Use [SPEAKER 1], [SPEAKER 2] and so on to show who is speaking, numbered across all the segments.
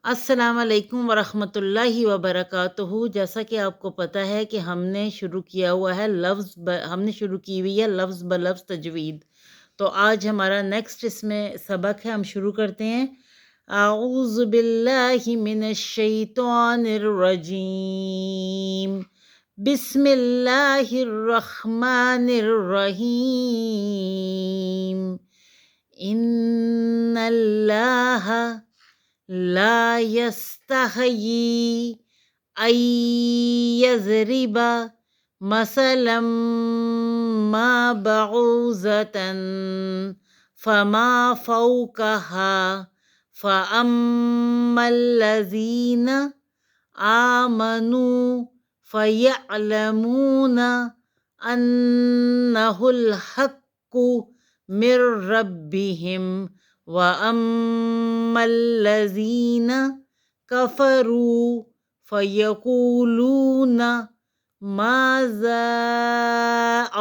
[SPEAKER 1] السلام علیکم ورحمۃ اللہ وبرکاتہ۔ جیسا کہ آپ کو پتہ ہے کہ ہم نے شروع کیا ہوا ہے ہم نے شروع کی ہوئی ہے لفظ بلفظ تجوید۔ تو آج ہمارا نیکسٹ اس میں سبق ہے، ہم شروع کرتے ہیں۔ اعوذ باللہ من الشیطان الرجیم، بسم اللہ الرحمن الرحیم۔ ان اللہ لا يستحيي أن يضرب مثلا ما بعوضة فما فوقها فأما الذين آمنوا فيعلمون أنه الحق من ربهم وَأَمَّا الَّذِينَ كَفَرُوا فَيَقُولُونَ مَاذَا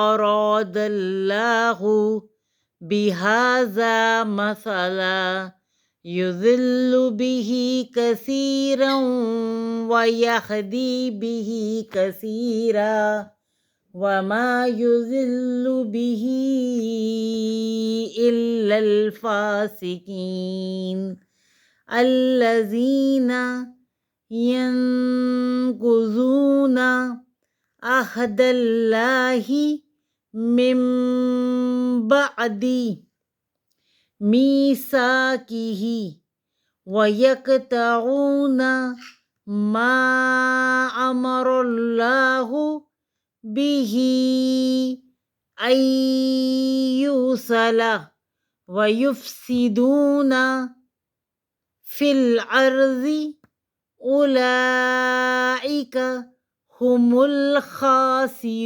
[SPEAKER 1] أَرَادَ اللَّهُ بِهَذَا مَثَلًا يُضِلُّ بِهِ كَثِيرًا وَيَهْدِي بِهِ كَثِيرًا وَمَا يُضِلُّ بِهِ إِلَّا الْفَاسِقِينَ الَّذِينَ يَنقُضُونَ عَهْدَ اللَّهِ مِن بَعْدِ مِيثَاقِهِ وَيَقْطَعُونَ مَا أَمَرَ اللَّهُ بِهِ أَن يُوصَلَ وَيُفْسِدُونَ فِي الْأَرْضِ أُولَئِكَ هُمُ الْخَاسِرُونَ۔